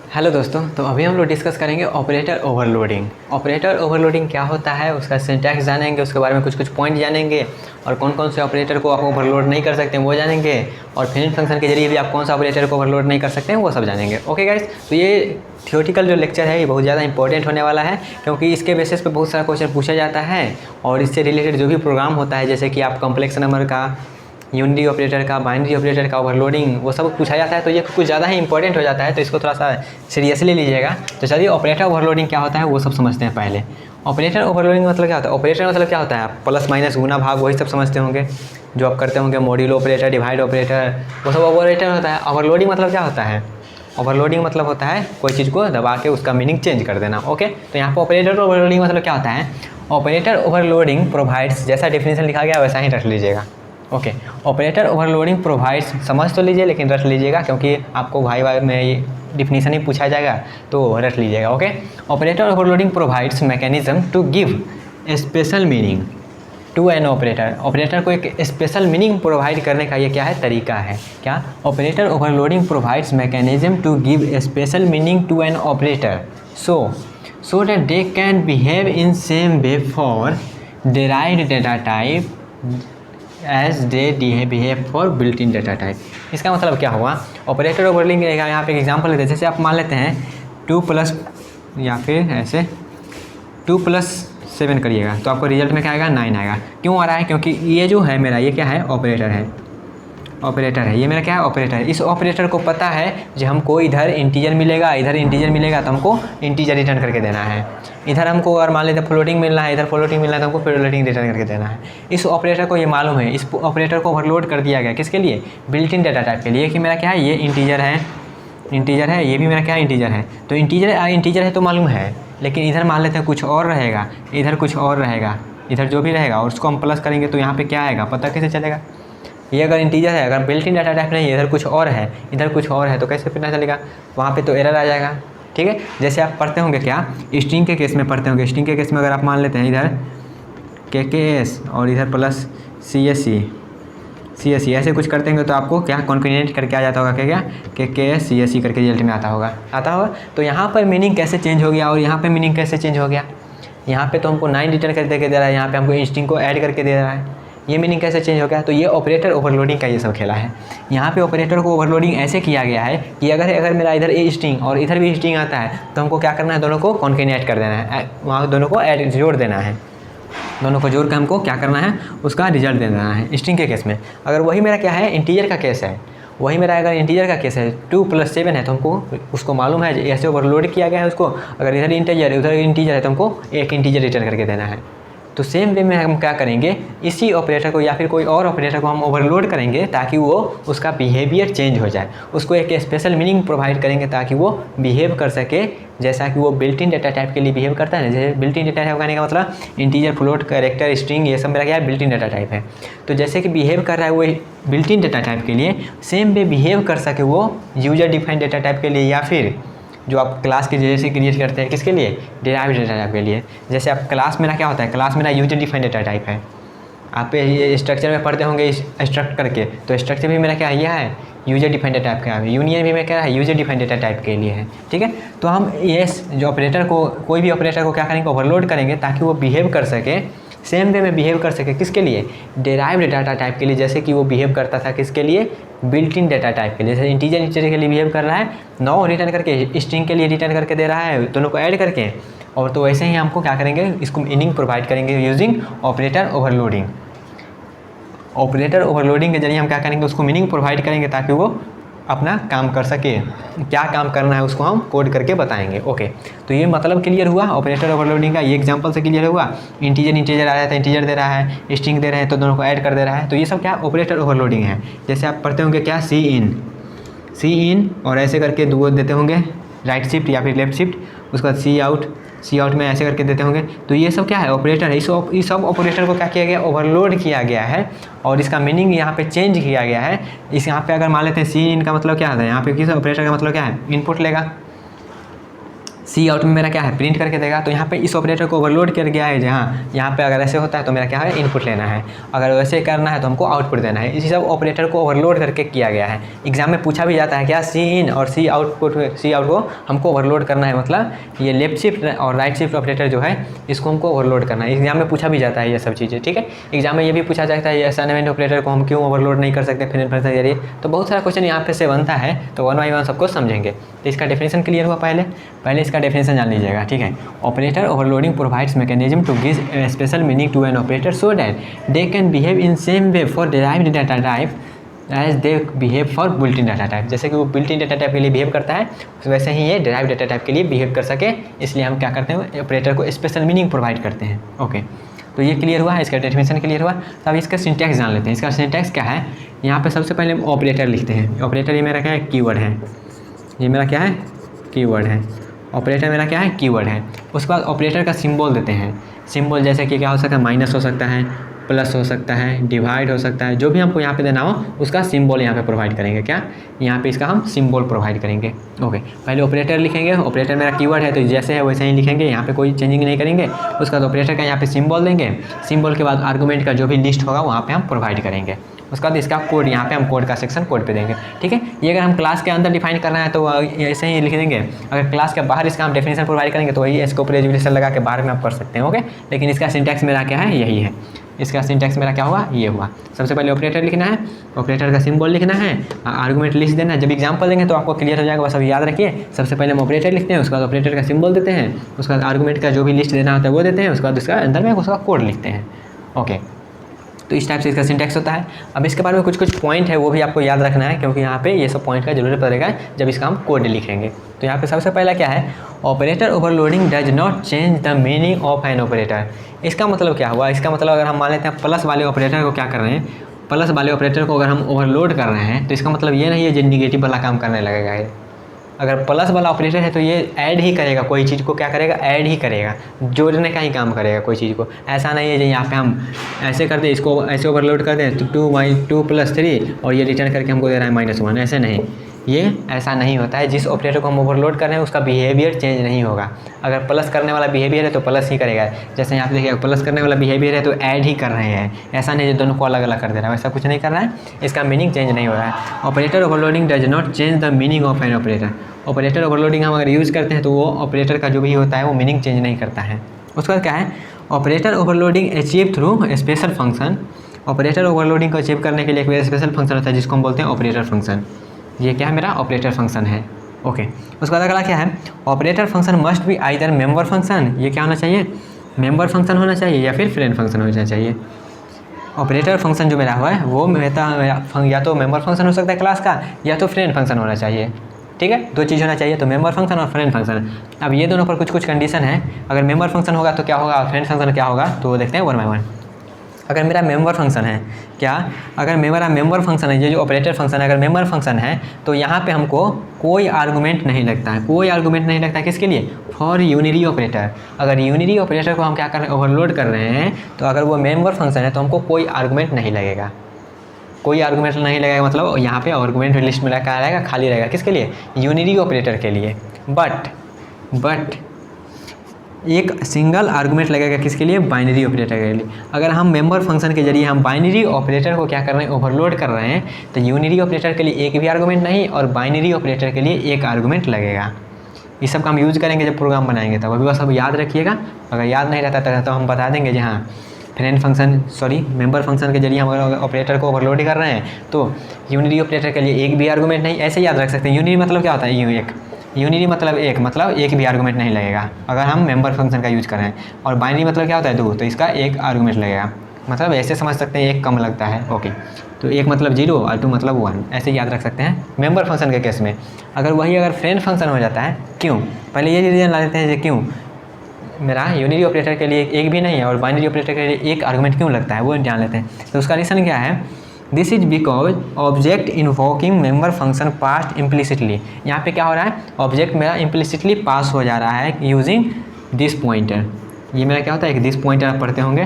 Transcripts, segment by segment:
Hello दोस्तों, तो अभी हम लोग डिस्कस करेंगे ऑपरेटर ओवरलोडिंग। ऑपरेटर ओवरलोडिंग क्या होता है, उसका सिंटैक्स जानेंगे, उसके बारे में कुछ पॉइंट जानेंगे और कौन कौन से ऑपरेटर को आप ओवरलोड नहीं कर सकते हैं वो जानेंगे, और फिनिट फंक्शन के जरिए भी आप कौन सा ऑपरेटर को ओवरलोड नहीं कर सकते हैं वो सब जानेंगे। ओके गाइस, तो ये थियोटिकल जो लेक्चर है ये बहुत ज़्यादा इंपॉर्टेंट होने वाला है, क्योंकि इसके बेसिस पे बहुत सारा क्वेश्चन पूछा जाता है और इससे रिलेटेड जो भी प्रोग्राम होता है, जैसे कि आप कम्प्लेक्स नंबर का, यूनिटी ऑपरेटर का, बाइनरी ऑपरेटर का ओवरलोडिंग, वो सब पूछा जाता है, तो ये कुछ ज़्यादा ही इंपॉर्टेंट हो जाता है, तो इसको थोड़ा सा सीरियसली लीजिएगा। तो चलिए ऑपरेटर ओवरलोडिंग क्या होता है वो सब समझते हैं पहले। ऑपरेटर ओवरलोडिंग मतलब क्या होता है? ऑपरेटर मतलब क्या होता है? आप प्लस माइनस गुना भाग वही सब समझते होंगे जो आप करते होंगे, मॉड्यूल ऑपरेटर, डिवाइड ऑपरेटर, वो सब ऑपरेटर होता है। ओवरलोडिंग मतलब क्या होता है? ओवरलोडिंग मतलब होता है कोई चीज़ को दबा के उसका मीनिंग चेंज कर देना। ओके, तो यहाँ पर ऑपरेटर ओवरलोडिंग मतलब क्या होता है? ऑपरेटर ओवरलोडिंग प्रोवाइड्स, जैसा डेफिनेशन लिखा गया वैसा ही रख लीजिएगा। ओके, ऑपरेटर ओवरलोडिंग प्रोवाइड्स, समझ तो लीजिए लेकिन रट लीजिएगा, क्योंकि आपको भाई में ये डिफिनीशन ही पूछा जाएगा तो रट लीजिएगा। Okay, operator overloading provides mechanism to give special meaning to an operator. Operator को एक स्पेशल मीनिंग प्रोवाइड करने का ये क्या है? तरीका है। क्या? Operator overloading provides mechanism to give special meaning to an operator so that they can behave in same way for derived data type as they behave for built in data type. इसका मतलब क्या हुआ? Operator overloading रहेगा। यहाँ पे एक example लेते हैं, जैसे आप मान लेते हैं 2+ या फिर ऐसे 2+7 करिएगा तो आपको रिजल्ट में क्या आएगा? 9 आएगा। क्यों आ रहा है? क्योंकि ये जो है मेरा, ये क्या है? ऑपरेटर है। ऑपरेटर है, ये मेरा क्या है? ऑपरेटर है। इस ऑपरेटर को पता है जो हमको इधर इंटीजर मिलेगा, इधर इंटीजर मिलेगा, तो हमको इंटीजर रिटर्न करके देना है। इधर हमको अगर मान लेते हैं फ्लोटिंग मिलना है, इधर फ्लोटिंग मिलना है, तो हमको फ्लोटिंग रिटर्न करके देना है। इस ऑपरेटर को ये मालूम है, इस ऑपरेटर को ओवरलोड कर दिया गया किसके लिए? बिल्ट इन डाटा टाइप के लिए, कि मेरा क्या है? ये इंटीजर है, इंटीजर है, ये भी मेरा क्या है? इंटीजर है। तो इंटीजर है तो मालूम है, लेकिन इधर मान लेते हैं कुछ और रहेगा, इधर कुछ और रहेगा, इधर जो भी रहेगा और उसको हम प्लस करेंगे तो यहाँ पे क्या आएगा पता कैसे चलेगा? ये अगर इंटीजर है, अगर बिल्ट इन डाटा टाइप नहीं है, इधर कुछ और है, इधर कुछ और है, तो कैसे पता चलेगा? वहाँ पे तो एरर आ जाएगा। ठीक है, जैसे आप पढ़ते होंगे क्या, स्ट्रिंग के केस में पढ़ते होंगे। स्ट्रिंग के केस में अगर आप मान लेते हैं इधर KKS और इधर प्लस CSE ऐसे कुछ करते होंगे, तो आपको क्या कॉन्केटेनेट करके आ जाता होगा? क्या KKS CSE करके रिजल्ट में आता होगा। तो यहाँ पर मीनिंग कैसे चेंज हो गया और यहाँ पर मीनिंग कैसे चेंज हो गया? यहाँ पे तो हमको 9 रिटर्न करके दे रहा है, यहाँ पे हमको स्ट्रिंग को ऐड करके दे रहा है, ये मीनिंग कैसे चेंज हो गया? तो ये ऑपरेटर ओवरलोडिंग का ये सब खेला है। यहाँ पे ऑपरेटर को ओवरलोडिंग ऐसे किया गया है कि अगर मेरा इधर ए स्ट्रिंग और इधर भी स्ट्रिंग आता है, तो हमको क्या करना है? दोनों को कॉन्केटेनेट कर देना है, वहाँ दोनों को ऐड जोड़ देना है, दोनों को जोड़ कर हमको क्या करना है? उसका रिजल्ट दे देना है। स्ट्रिंग के केस में अगर वही मेरा क्या है? इंटीजर का केस है, वही मेरा अगर इंटीजर का केस है 2+7 है, तो हमको उसको मालूम है ऐसे ओवरलोड किया गया है उसको। अगर इधर इंटीजर उधर इंटीजर है तो हमको एक इंटीजर रिटर्न करके देना है। तो सेम वे में हम क्या करेंगे? इसी ऑपरेटर को या फिर कोई और ऑपरेटर को हम ओवरलोड करेंगे ताकि वो उसका बिहेवियर चेंज हो जाए, उसको एक स्पेशल मीनिंग प्रोवाइड करेंगे ताकि वो बिहेव कर सके जैसा कि वो बिल्ट इन डाटा टाइप के लिए बिहेव करता है ना। जैसे बिल्ट इन डाटा टाइप कहने का मतलब इंटीजर, फ्लोट, कैरेक्टर, स्ट्रिंग, ये सब मेरा क्या है? बिल्ट इन डाटा टाइप है। तो जैसे कि बिहेव कर रहा है वो बिल्ट इन डाटा टाइप के लिए, सेम वे बिहेव कर सके वो यूजर डिफाइंड डाटा टाइप के लिए, या फिर जो आप क्लास के जैसे क्रिएट करते हैं किसके लिए? डिराइव्ड डाटा टाइप के लिए। जैसे आप क्लास मेरा क्या होता है? क्लास मेरा यूजर डिफाइंड डाटा टाइप है। आप ये स्ट्रक्चर में पढ़ते होंगे स्ट्रक्ट करके, तो स्ट्रक्चर भी मेरा क्या है? यह है यूजर डिफाइंड डाटा टाइप का है। यूनियन भी मेरा क्या है? यूजर डिफाइंड डाटा टाइप के लिए है। ठीक है, तो हम ये जो ऑपरेटर को, कोई भी ऑपरेटर को क्या करेंगे? ओवरलोड करेंगे ताकि वो बिहेव कर सके, सेम वे में बिहेव कर सके। किसके लिए? डिराइव्ड डाटा टाइप के लिए, जैसे कि वो बिहेव करता था किसके लिए? बिल्ट इन डाटा टाइप के लिए। जैसे इंटीजर के लिए बिहेव कर रहा है, 9 रिटर्न करके, स्ट्रिंग के लिए रिटर्न करके दे रहा है, दोनों को ऐड करके। और तो वैसे ही हमको क्या करेंगे? इसको मीनिंग प्रोवाइड करेंगे using operator overloading. Operator overloading के जरिए हम क्या करेंगे? उसको मीनिंग प्रोवाइड करेंगे ताकि वो अपना काम कर सके। क्या काम करना है उसको हम कोड करके बताएंगे। ओके, तो ये मतलब क्लियर हुआ ऑपरेटर ओवरलोडिंग का, ये एग्जांपल से क्लियर हुआ। इंटीजर आ रहा है तो इंटीजर दे रहा है, स्ट्रिंग दे रहे हैं तो दोनों को ऐड कर दे रहा है, तो ये सब क्या? ऑपरेटर ओवरलोडिंग है। जैसे आप पढ़ते होंगे क्या? सी इन और ऐसे करके दो देते होंगे, राइट शिफ्ट या फिर लेफ्ट शिफ्ट, उसके बाद सी आउट में ऐसे करके देते होंगे। तो ये सब क्या है? ऑपरेटर है। इस सब ऑपरेटर को क्या किया गया? ओवरलोड किया गया है और इसका मीनिंग यहाँ पे चेंज किया गया है। इस यहाँ पे अगर मान लेते हैं सी इन का मतलब क्या होता है? यहाँ पे किस ऑपरेटर का मतलब क्या है? इनपुट लेगा। सी आउट में मेरा क्या है, प्रिंट करके देगा। तो यहाँ पे इस ऑपरेटर को ओवरलोड कर गया है, जहाँ यहाँ पे अगर ऐसे होता है तो मेरा क्या है, इनपुट लेना है, अगर वैसे करना है तो हमको आउटपुट देना है। इसी सब ऑपरेटर को ओवरलोड करके किया गया है। एग्जाम में पूछा भी जाता है क्या, सी इन और सी आउट को हमको ओवरलोड करना है, मतलब ये लेफ्ट शिफ्ट और राइट शिफ्ट ऑपरेटर जो है इसको हमको ओवरलोड करना है। एग्जाम में पूछा भी जाता है ये सब चीज़ें, ठीक है। एग्जाम में ये भी पूछा जाता है असाइनमेंट ऑपरेटर को हम क्यों ओवरलोड नहीं कर सकते फ्रेंड फंक्शन जरिए। तो बहुत सारा क्वेश्चन यहाँ पे से बनता है, तो वन बाई वन सबको समझेंगे। तो इसका डेफिनेशन क्लियर हुआ, पहले इसका डेफिनेशन जान लीजिएगा, ठीक है। Operator overloading provides mechanism to give special meaning to an operator so that they can behave in same way for derived data type as they behave for built in data type. जैसे कि वो built in data type के लिए behave करता है, वैसे ही ये derived data type के लिए बिहेव कर सके, इसलिए हम क्या करते हैं, ऑपरेटर को स्पेशल मीनिंग प्रोवाइड करते हैं। ओके, तो ये क्लियर हुआ है, इसका डेफिनेशन क्लियर हुआ। तो अब इसका सिंटैक्स जान लेते हैं। इसका सिंटैक्स क्या है, यहाँ पे सबसे पहले हम ऑपरेटर लिखते हैं। ऑपरेटर ये मेरा क्या है, कीवर्ड है। ये मेरा क्या है, कीवर्ड है। ऑपरेटर मेरा क्या है, कीवर्ड है। उसके बाद ऑपरेटर का सिंबल देते हैं। सिंबल जैसे कि क्या हो सकता है, माइनस हो सकता है, प्लस हो सकता है, डिवाइड हो सकता है, जो भी हमको यहाँ पे देना हो उसका सिंबल यहाँ पे प्रोवाइड करेंगे। क्या, यहाँ पे इसका हम सिंबल प्रोवाइड करेंगे। ओके, पहले ऑपरेटर लिखेंगे। ऑपरेटर मेरा कीवर्ड है तो जैसे है वैसे ही लिखेंगे, यहाँ पे कोई चेंजिंग नहीं करेंगे। उसके बाद ऑपरेटर का यहाँ पे सिंबल देंगे। सिंबल के बाद आर्गूमेंट का जो भी लिस्ट होगा वहाँ पे हम प्रोवाइड करेंगे। उसके बाद इसका कोड, यहाँ पे हम कोड का सेक्शन कोड पे देंगे, ठीक है। ये अगर हम क्लास के अंदर डिफाइन करना है तो ऐसे ही लिख देंगे। अगर क्लास के बाहर इसका हम डेफिनेशन प्रोवाइड करेंगे तो वही स्कोप रेजुलेशन लगा के बाहर में आप कर सकते हैं। ओके, लेकिन इसका सिंटैक्स मेरा क्या है, यही है। इसका सिंटैक्स मेरा क्या हुआ, ये हुआ। सबसे पहले ऑपरेटर लिखना है, ऑपरेटर का सिंबल लिखना है, आर्गूमेंट लिस्ट देना है। जब एग्जाम्पल देंगे तो आपको क्लियर हो जाएगा, बस अभी याद रखिए। सबसे पहले हम ऑपरेटर लिखते हैं, उसके बाद ऑपरेटर का सिंबल देते हैं, उसके बाद आर्गूमेंट का जो भी लिस्ट देना होता है वो देते हैं, उसके बाद उसका अंदर में उसका कोड लिखते हैं। ओके, तो इस टाइप से इसका सिंटैक्स होता है। अब इसके बारे में कुछ पॉइंट है वो भी आपको याद रखना है, क्योंकि यहाँ पे ये सब पॉइंट का जरूरत पड़ेगा जब इसका हम कोड लिखेंगे। तो यहाँ पे सबसे पहला क्या है, operator overloading does not change the meaning of an operator. इसका मतलब क्या हुआ, इसका मतलब अगर हम मान लेते हैं प्लस वाले ऑपरेटर को क्या कर रहे हैं, प्लस वाले ऑपरेटर को अगर हम ओवरलोड कर रहे हैं तो इसका मतलब ये नहीं है जो निगेटिव वाला काम करने लगेगा। ये अगर प्लस वाला ऑपरेटर है तो ये ऐड ही करेगा, कोई चीज़ को क्या करेगा, ऐड ही करेगा, जोड़ने का ही काम करेगा कोई चीज़ को। ऐसा नहीं है जो यहाँ पे हम ऐसे कर दें, इसको ऐसे ओवरलोड कर दें तो 2 + 3 और ये रिटर्न करके हमको दे रहा है -1, ऐसे नहीं, ये ऐसा नहीं होता है। जिस ऑपरेटर को हम ओवरलोड कर रहे हैं उसका बिहेवियर चेंज नहीं होगा। अगर प्लस करने वाला बिहेवियर है तो प्लस ही करेगा, जैसे यहाँ पे देखिए प्लस करने वाला बिहेवियर है तो ऐड ही कर रहे हैं। ऐसा नहीं जो दोनों को अलग अलग कर दे रहा है, वैसा कुछ नहीं कर रहा है, इसका मीनिंग चेंज नहीं हो रहा है। Operator overloading does not change the meaning of N operator. Operator overloading हम अगर यूज़ करते हैं तो वो ऑपरेटर का जो भी होता है वो मीनिंग चेंज नहीं करता है। उसके बाद क्या है, operator overloading achieve through special function. Operator overloading को अचीव करने के लिए एक स्पेशल फंक्शन होता है जिसको हम बोलते हैं ऑपरेटर फंक्शन। ये क्या है, मेरा ऑपरेटर फंक्शन है। ओके, उसके बाद अगला क्या है, operator function must be either member function, ये क्या होना चाहिए, मेंबर फंक्शन होना चाहिए या फिर फ्रेंड फंक्शन होना चाहिए। ऑपरेटर फंक्शन जो मेरा हुआ है वो मेरा या तो मेंबर फंक्शन हो सकता है क्लास का, या तो फ्रेंड फंक्शन होना चाहिए, ठीक है। दो चीज़ होना चाहिए, तो मेंबर फंक्शन और फ्रेंड फंक्शन। अब ये दोनों पर कुछ कंडीशन है। अगर मेंबर फंक्शन होगा तो क्या होगा, फ्रेंड फंक्शन क्या होगा, तो देखते हैं 1 by 1। अगर मेरा मेंबर फंक्शन है, क्या, अगर मेरा मेंबर फंक्शन है, ये जो ऑपरेटर फंक्शन है अगर मेंबर फंक्शन है तो यहाँ पे हमको कोई आर्गूमेंट नहीं लगता है, कोई आर्गूमेंट नहीं लगता है। किसके लिए, फॉर यूनिरी ऑपरेटर। अगर यूनिरी ऑपरेटर को हम क्या कर रहे हैं, ओवरलोड कर रहे हैं, तो अगर वो मेंबर फंक्शन है तो हमको कोई आर्गूमेंट नहीं लगेगा। कोई आर्गूमेंट नहीं लगेगा मतलब यहाँ पे आर्गूमेंट लिस्ट में क्या रहेगा, खाली रहेगा। किसके लिए, यूनिरी ऑपरेटर के लिए। बट एक सिंगल आर्गूमेंट लगेगा किसके लिए, बाइनरी ऑपरेटर के लिए। अगर हम मेंबर फंक्शन के जरिए हम बाइनरी ऑपरेटर को क्या कर रहे हैं, ओवरलोड कर रहे हैं, तो यूनिरी ऑपरेटर के लिए एक भी आर्गूमेंट नहीं और बाइनरी ऑपरेटर के लिए एक आर्गूमेंट लगेगा। इस सब का हम यूज़ करेंगे जब प्रोग्राम बनाएंगे तब। अभी बस अब याद रखिएगा, अगर याद नहीं रहता तो हम बता देंगे जी हाँ, फ्रेंड फंक्शन मेंबर फंक्शन के जरिए हम ऑपरेटर को ओवरलोड कर रहे हैं तो यूनिरी ऑपरेटर के लिए एक भी आर्गूमेंट नहीं, ऐसे याद रख सकते हैं। यूनिरी मतलब क्या होता है, यूनिरी मतलब एक भी आर्गूमेंट नहीं लगेगा अगर हम मेंबर फंक्शन का यूज़ कर रहे हैं। और बाइनरी मतलब क्या होता है, 2, तो इसका एक आर्गूमेंट लगेगा। मतलब ऐसे समझ सकते हैं, एक कम लगता है। ओके, तो 1 मतलब 0 और 2 मतलब 1, ऐसे याद रख सकते हैं मेंबर फंक्शन के केस में। अगर फ्रेंड फंक्शन हो जाता है, क्यों, पहले ये रीज़न ला देते हैं कि क्यों मेरा यूनिरी ऑपरेटर के लिए एक भी नहीं है और बाइनरी ऑपरेटर के लिए एक आर्गूमेंट क्यों लगता है, वो जान लेते हैं। तो उसका रीज़न क्या है, this is because object invoking member function pass implicitly. यहाँ पे क्या हो रहा है, ऑब्जेक्ट मेरा इम्प्लिसिटली पास हो जा रहा है यूजिंग दिस पॉइंटर। ये मेरा क्या होता है, एक दिस पॉइंटर आप पढ़ते होंगे,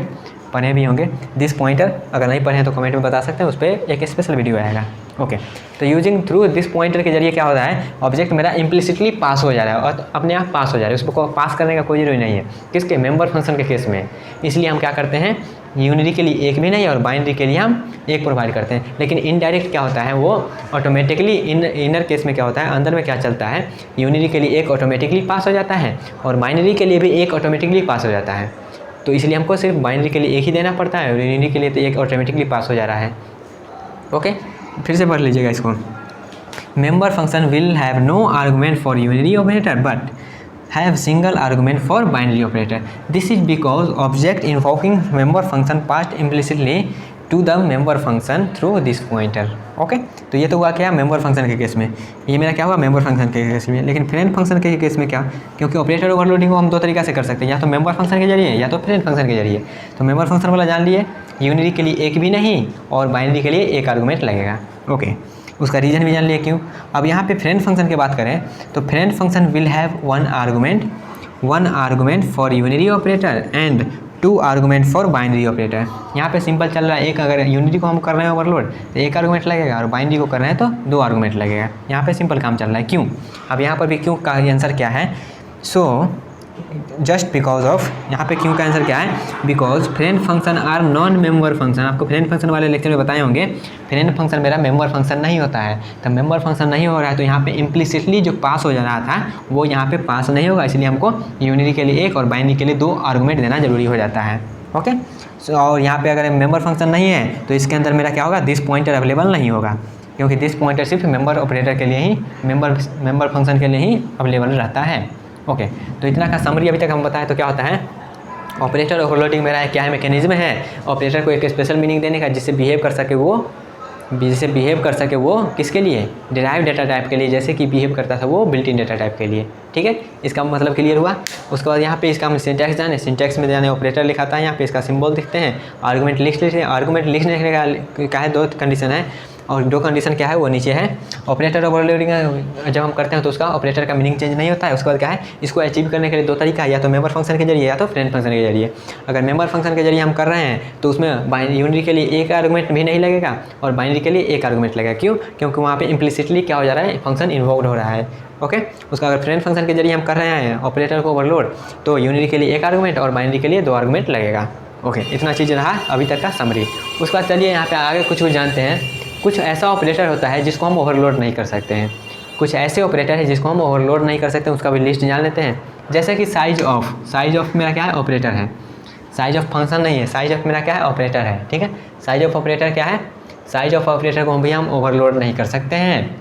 पढ़े भी होंगे। दिस पॉइंटर अगर नहीं पढ़े तो कमेंट में बता सकते हैं, उस पर एक स्पेशल वीडियो आएगा। ओके तो यूजिंग थ्रू दिस पॉइंटर के जरिए क्या होता है, ऑब्जेक्ट मेरा इम्प्लिसिटली पास हो जा रहा है और अपने आप पास हो जा रहा है, उसको पास करने का कोई जरूरी नहीं है। किसके, मेंबर फंक्शन के केस में। इसलिए हम क्या करते हैं, यूनिटी के लिए एक भी नहीं और बाइनरी के लिए हम एक प्रोवाइड करते हैं। लेकिन इनडायरेक्ट क्या होता है, वो ऑटोमेटिकली इनर केस में क्या होता है, अंदर में क्या चलता है, यूनिटी के लिए एक ऑटोमेटिकली पास हो जाता है और बाइनरी के लिए भी एक ऑटोमेटिकली पास हो जाता है। तो इसलिए हमको सिर्फ बाइनरी के लिए एक ही देना पड़ता है और यूनिटी के लिए तो एक ऑटोमेटिकली पास हो जा रहा है। ओके फिर से पढ़ लीजिएगा इसको। Member function will have no argument for unity operator but have single argument for binary operator. This is because object invoking member function passed implicitly to the member function through this pointer. Okay तो ये तो हुआ क्या, member function के case में। ये मेरा क्या हुआ, मेंबर फंक्शन के केस में। लेकिन फ्रेंड फंक्शन के केस में क्या, क्योंकि ऑपरेटर ओवरलोडिंग को हम दो तरीका से कर सकते हैं, या तो मेंबर फंक्शन के जरिए या तो फ्रेंड फंक्शन के जरिए। तो मेंबर फंक्शन वाला जान लिए, यूनिटी के लिए एक भी नहीं और बाइनरी के लिए एक आर्गूमेंट लगेगा। ओके उसका रीजन भी जान लिया क्यों। अब यहाँ पे फ्रेंड फंक्शन की बात करें तो friend function will have one argument for unity operator and 2 argument for binary operator. यहाँ पे सिंपल चल रहा है, एक अगर यूनिटी को हम कर रहे हैं ओवरलोड तो एक आर्गुमेंट लगेगा और बाइनरी को कर रहे हैं तो 2 आर्गुमेंट लगेगा। यहाँ पे सिंपल काम चल रहा है। क्यों, अब यहाँ पर भी क्यों का आंसर क्या है, सो जस्ट बिकॉज ऑफ, यहाँ पे क्यों का आंसर क्या है, because friend function are non member function. आपको फ्रेंड फंक्शन वाले लेक्चर में बताए होंगे, फ्रेंड फंक्शन मेरा मेंबर फंक्शन नहीं होता है। तो मेंबर फंक्शन नहीं हो रहा है तो यहाँ पे इम्प्लिसिटली जो पास हो जा रहा था वो यहाँ पे पास नहीं होगा, इसलिए हमको यूनिटी के लिए एक और बाइनरी के लिए 2 आर्गूमेंट देना जरूरी हो जाता है। ओके और यहाँ पे अगर मेंबर फंक्शन नहीं है तो इसके अंदर मेरा क्या होगा, दिस पॉइंटर अवेलेबल नहीं होगा, क्योंकि दिस पॉइंटर सिर्फ मेंबर ऑपरेटर के लिए ही, मेंबर फंक्शन के लिए ही अवेलेबल रहता है। ओके तो इतना का समरी अभी तक हम बताएं तो क्या होता है, ऑपरेटर ओवरलोडिंग मेरा क्या है, मैकेनिज्म है ऑपरेटर को एक स्पेशल मीनिंग देने का जिससे बिहेव कर सके वो किसके लिए, डिराइव डेटा टाइप के लिए, जैसे कि बिहेव करता था वो बिल्ट इन डेटा टाइप के लिए। ठीक है इसका मतलब क्लियर हुआ। उसके बाद यहाँ पे इसका हम सिंटैक्स जाने, सिंटैक्स में जाने ऑपरेटर लिखाता है, यहाँ पे इसका सिंबल दिखते हैं, आर्गूमेंट लिख लेते हैं। आर्गूमेंट लिखने का है 2 कंडीशन है और 2 कंडीशन क्या है वो नीचे है। ऑपरेटर ओवरलोडिंग जब हम करते हैं तो उसका ऑपरेटर का मीनिंग चेंज नहीं होता है। उसके बाद क्या है, इसको अचीव करने के लिए 2 तरीका है, या तो मेंबर फंक्शन के जरिए या तो फ्रेंड फंक्शन के जरिए। अगर मेंबर फंक्शन के जरिए हम कर रहे हैं तो उसमें यूनिटी के लिए एक आर्गूमेंट भी नहीं लगेगा और बाइनरी के लिए एक आर्गूमेंट लगेगा। क्यों, क्योंकि वहाँ पे इम्प्लिसिटली क्या हो जा रहा है, फंक्शन इन्वोक्ड हो रहा है। ओके उसका अगर फ्रेंड फंक्शन के जरिए हम कर रहे हैं ऑपरेटर को ओवरलोड तो यूनिटी के लिए एक आर्गूमेंट और बाइनरी के लिए 2 आर्गूमेंट लगेगा। ओके इतना चीज़ रहा अभी तक का समरी। उसके बाद चलिए यहाँ पे आगे कुछ जानते हैं। कुछ ऐसा ऑपरेटर होता है जिसको हम ओवरलोड नहीं कर सकते हैं, कुछ ऐसे ऑपरेटर है जिसको हम ओवरलोड नहीं कर सकते, उसका भी लिस्ट जान लेते हैं। जैसे कि साइज ऑफ मेरा क्या है, ऑपरेटर है, साइज ऑफ फंक्शन नहीं है, साइज ऑफ मेरा क्या है, ऑपरेटर है। ठीक है साइज ऑफ ऑपरेटर क्या है, साइज ऑफ ऑपरेटर को भी हम ओवरलोड नहीं कर सकते हैं।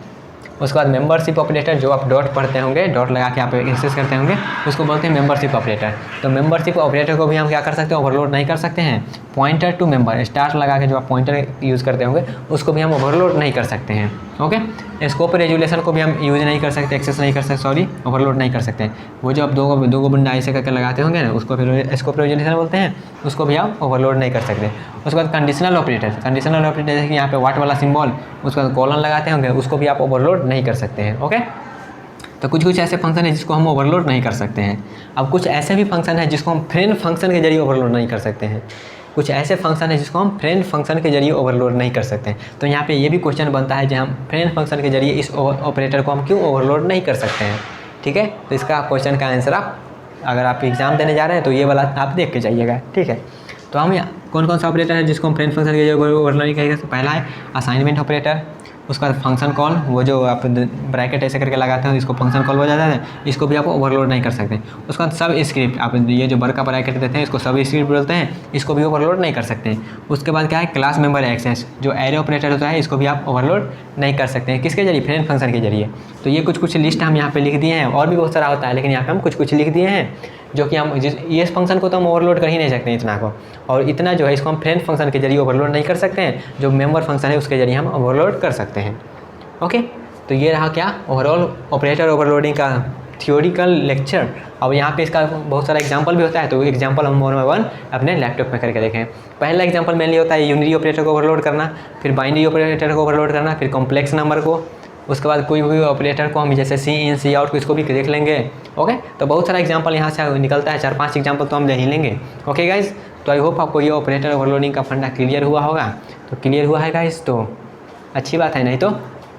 उसके बाद मेंबरशिप ऑपरेटर, जो आप डॉट पढ़ते होंगे, डॉट लगा के आप एक्सेस करते होंगे, उसको बोलते हैं मेंबरशिप ऑपरेटर। तो मेंबरशिप ऑपरेटर को भी हम क्या कर सकते हैं, ओवरलोड नहीं कर सकते हैं। पॉइंटर टू मेंबर, स्टार लगा के जो आप पॉइंटर यूज़ करते होंगे उसको भी हम ओवरलोड नहीं कर सकते हैं। ओके स्कोप रेजुलेशन को भी हम यूज़ नहीं कर सकते, एक्सेस नहीं कर सकते, सॉरी ओवरलोड नहीं कर सकते। वो जो आप दो बंडा ऐसे करके लगाते होंगे ना, उसको फिर स्कोप रेजुलेशन बोलते हैं, उसको भी आप ओवरलोड नहीं कर सकते। उसके बाद कंडीशनल ऑपरेटर जैसे कि यहाँ पे वाट वाला सिंबल, उसके बाद कॉलन लगाते होंगे, उसको भी आप ओवरलोड नहीं कर सकते हैं। ओके तो कुछ ऐसे फंक्शन है जिसको हम ओवरलोड नहीं कर सकते हैं। अब कुछ ऐसे भी फंक्शन है जिसको हम फ्रेंड फंक्शन के जरिए ओवरलोड नहीं कर सकते हैं। कुछ ऐसे फंक्शन है जिसको हम फ्रेंड फंक्शन के जरिए ओवरलोड नहीं कर सकते हैं। तो यहाँ पे ये भी क्वेश्चन बनता है कि हम फ्रेंड फंक्शन के जरिए इस ऑपरेटर को हम क्यों ओवरलोड नहीं कर सकते हैं। ठीक है तो इसका क्वेश्चन का आंसर आप अगर आप एग्ज़ाम देने जा रहे हैं तो ये वाला आप देख के जाइएगा। ठीक है तो हम कौन कौन सा ऑपरेटर है जिसको हम फ्रेंड फंक्शन के जरिए ओवरलोड नहीं करेंगे। पहला है असाइनमेंट ऑपरेटर, उसका फंक्शन कॉल, वो जो आप ब्रैकेट ऐसे करके लगाते हैं इसको फंक्शन कॉल हो जाता है, इसको भी आप ओवरलोड नहीं कर सकते। उसका सब स्क्रिप्ट, आप ये जो बड़ा ब्रैकेट देते हैं इसको सब स्क्रिप्ट बोलते हैं, इसको भी ओवरलोड नहीं कर सकते। उसके बाद क्या है, क्लास मेंबर एक्सेस, जो एरे ऑपरेटर होता है इसको भी आप ओवरलोड नहीं कर सकते हैं। किसके जरिए, फ्रेंड फंक्शन के जरिए। तो ये कुछ लिस्ट हम यहाँ पे लिख दिए हैं, और भी बहुत सारा होता है लेकिन यहाँ पे हम कुछ लिख दिए हैं जो कि हम ये फंक्शन को तो हम ओवरलोड कर ही नहीं सकते इतना को, और इतना जो है इसको हम फ्रेंड फंक्शन के जरिए ओवरलोड नहीं कर सकते हैं। जो मेंबर फंक्शन है उसके जरिए हम ओवरलोड कर सकते हैं। ओके तो ये रहा क्या, ओवरऑल ऑपरेटर ओवरलोडिंग का थियोरिकल लेक्चर। अब यहाँ पे इसका बहुत सारा एग्जांपल भी होता है, तो एग्जांपल हम 1 by 1 अपने लैपटॉप में करके देखें। पहला एग्जांपल मेनली होता है यूनिटी ऑपरेटर को ओवरलोड करना, फिर बाइनरी ऑपरेटर को ओवरलोड करना, फिर कॉम्प्लेक्स नंबर को, उसके बाद कोई भी ऑपरेटर को हम जैसे सी इन सी आउट को इसको भी देख लेंगे। ओके तो बहुत सारा एग्जांपल यहाँ से निकलता है, 4-5 एग्जांपल तो हम ले ही लेंगे। ओके गाइज तो आई होप आपको ये ऑपरेटर ओवरलोडिंग का फंडा क्लियर हुआ होगा। तो क्लियर हुआ है गाइज, तो अच्छी बात है। नहीं तो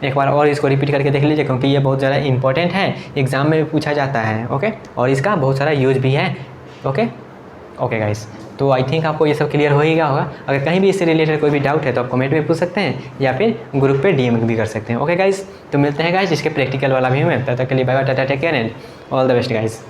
एक बार और इसको रिपीट करके देख लीजिए, क्योंकि ये बहुत ज़्यादा इंपॉर्टेंट है, एग्ज़ाम में भी पूछा जाता है। ओके, और इसका बहुत सारा यूज भी है। ओके गाइस, तो आई थिंक आपको ये सब क्लियर हो ही गया होगा। अगर कहीं भी इससे रिलेटेड कोई भी डाउट है तो आप कमेंट में पूछ सकते हैं या फिर ग्रुप पे डीएम भी कर सकते हैं। ओके गाइस, तो मिलते हैं गाइस इसके प्रैक्टिकल वाला भी में। तब तक के लिए बाय बाय, टाटा, take care and all the best guys.